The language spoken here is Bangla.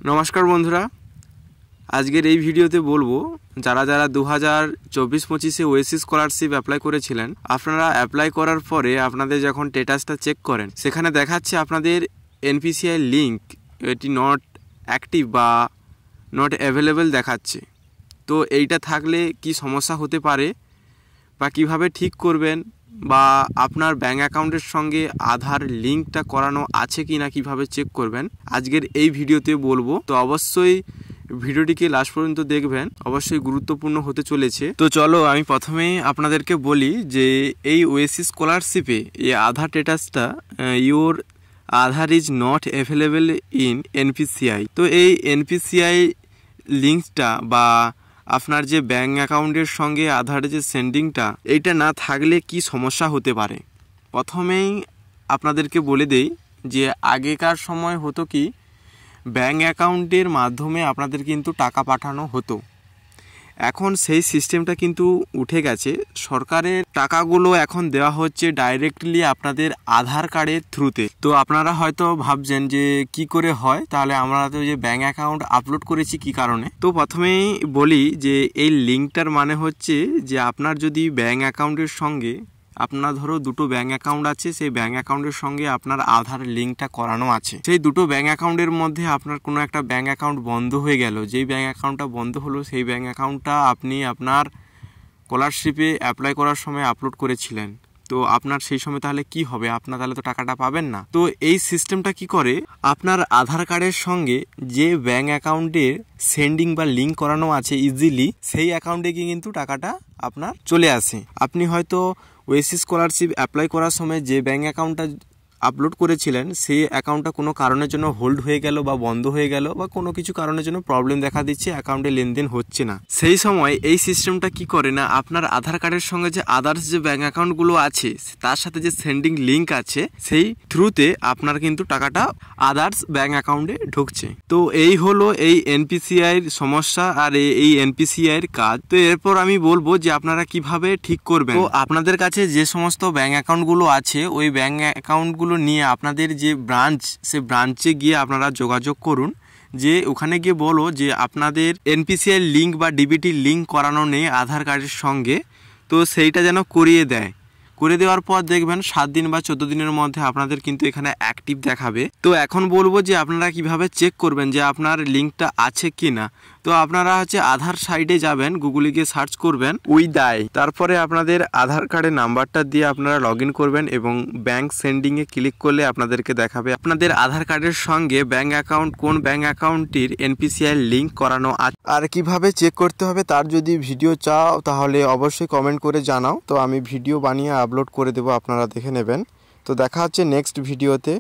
নমস্কার বন্ধুরা, আজকের এই ভিডিওতে বলবো যারা 2024-25-এ ওয়েসিস স্কলারশিপ অ্যাপ্লাই করেছিলেন, আপনারা অ্যাপ্লাই করার পরে আপনাদের যখন স্ট্যাটাসটা চেক করেন সেখানে দেখাচ্ছে আপনাদের এনপিসিআই লিঙ্ক এটি নট অ্যাক্টিভ বা নট অ্যাভেলেবেল দেখাচ্ছে। তো এইটা থাকলে কি সমস্যা হতে পারে বা কিভাবে ঠিক করবেন, বা আপনার ব্যাঙ্ক অ্যাকাউন্টের সঙ্গে আধার লিঙ্কটা করানো আছে কি না কিভাবে চেক করবেন, আজকের এই ভিডিওতে বলবো। তো অবশ্যই ভিডিওটিকে লাস্ট পর্যন্ত দেখবেন, অবশ্যই গুরুত্বপূর্ণ হতে চলেছে। তো চলো আমি প্রথমেই আপনাদেরকে বলি যে এই ওয়েসিস স্কলারশিপে এই আধার স্ট্যাটাসটা your Aadhaar is not available in NPCI. তো এই এনপিসিআই লিঙ্কটা বা আপনার যে ব্যাঙ্ক অ্যাকাউন্টের সঙ্গে আধারের যে সেন্ডিংটা, এইটা না থাকলে কি সমস্যা হতে পারে। প্রথমেই আপনাদেরকে বলে দেই যে আগেকার সময় হতো কি, ব্যাঙ্ক অ্যাকাউন্টের মাধ্যমে আপনাদের কিন্তু টাকা পাঠানো হতো। এখন সেই সিস্টেমটা কিন্তু উঠে গেছে। সরকারের টাকাগুলো এখন দেওয়া হচ্ছে ডাইরেক্টলি আপনাদের আধার কার্ডের থ্রুতে। তো আপনারা হয়তো ভাবছেন যে কি করে হয়, তাহলে আমরা তো যে ব্যাঙ্ক অ্যাকাউন্ট আপলোড করেছি কি কারণে। তো প্রথমেই বলি যে এই লিঙ্কটার মানে হচ্ছে যে আপনার যদি ব্যাঙ্ক অ্যাকাউন্টের সঙ্গে, আপনার ধরো দুটো ব্যাঙ্ক অ্যাকাউন্ট আছে, সেই ব্যাঙ্ক অ্যাকাউন্টের সঙ্গে আপনার আধার লিঙ্কটা করানো আছে। সেই দুটো ব্যাঙ্ক অ্যাকাউন্টের মধ্যে আপনার কোনো একটা ব্যাঙ্ক অ্যাকাউন্ট বন্ধ হয়ে গেল, যেই ব্যাঙ্ক অ্যাকাউন্টটা বন্ধ হলো সেই ব্যাঙ্ক অ্যাকাউন্টটা আপনি আপনার স্কলারশিপে অ্যাপ্লাই করার সময় আপলোড করেছিলেন। তো আপনার সেই সময় তাহলে কি হবে, আপনার তাহলে তো টাকাটা পাবেন না। তো এই সিস্টেমটা কি করে, আপনার আধার কার্ডের সঙ্গে যে ব্যাঙ্ক অ্যাকাউন্টের সেন্ডিং বা লিঙ্ক করানো আছে ইজিলি, সেই অ্যাকাউন্টে গিয়ে কিন্তু টাকাটা আপনার চলে আসে। আপনি হয়তো ওয়েসিস স্কলারশিপ অ্যাপ্লাই করার সময় যে ব্যাঙ্ক অ্যাকাউন্টটা আপলোড করেছিলেন সেই অ্যাকাউন্টটা কোনো কারণের জন্য হোল্ড হয়ে গেল বা বন্ধ হয়ে গেল, বা কোনো কিছু কারণের জন্য প্রবলেম দেখা দিচ্ছে, অ্যাকাউন্টে লেনদেন হচ্ছে না। সেই সময় এই সিস্টেমটা কি করে না, আপনার আধার কার্ডের সঙ্গে যে আদার্স যে ব্যাঙ্ক অ্যাকাউন্টগুলো আছে তার সাথে যে সেন্ডিং লিঙ্ক আছে, সেই থ্রুতে আপনার কিন্তু টাকাটা আদার্স ব্যাঙ্ক অ্যাকাউন্টে ঢুকছে। তো এই হলো এই এনপিসিআই এর সমস্যা আর এই এনপিসিআই এর কাজ। তো এরপর আমি বলবো যে আপনারা কিভাবে ঠিক করবেন। তো আপনাদের কাছে যে সমস্ত ব্যাঙ্ক অ্যাকাউন্টগুলো আছে, ওই ব্যাঙ্ক অ্যাকাউন্টগুলো নিয়ে আপনাদের যে ব্রাঞ্চ, সে ব্রাঞ্চে গিয়ে আপনারা যোগাযোগ করুন। যে ওখানে গিয়ে বলো যে আপনাদের এনপিসিআই লিঙ্ক বা ডিবিটি লিঙ্ক করানো নেই আধার কার্ডের সঙ্গে, তো সেইটা যেন করিয়ে দেয়। করে দেওয়ার পর দেখবেন 7 দিন বা 14 দিনের মধ্যে আপনাদের কিন্তু এখানে অ্যাক্টিভ দেখাবে। তো এখন বলবো যে আপনারা কিভাবে চেক করবেন যে আপনার লিঙ্কটা আছে কি না। তো আপনারা আধার সাইডে যাবেন, গুগলে গিয়ে সার্চ করবেন উইদাই, তারপরে আপনাদের আধার কার্ডের নাম্বারটা দিয়ে আপনারা লগ ইন করবেন এবং ব্যাঙ্ক সেন্ডিংয়ে ক্লিক করলে আপনাদেরকে দেখাবে আপনাদের আধার কার্ডের সঙ্গে ব্যাঙ্ক অ্যাকাউন্ট, কোন ব্যাঙ্ক অ্যাকাউন্টটির এনপিসিআই লিঙ্ক করানো আছে। আর কিভাবে চেক করতে হবে তার যদি ভিডিও চাও তাহলে অবশ্যই কমেন্ট করে জানাও, তো আমি ভিডিও বানিয়ে আপলোড করে দেবো, আপনারা দেখে নেবেন। তো দেখা হচ্ছে নেক্সট ভিডিওতে।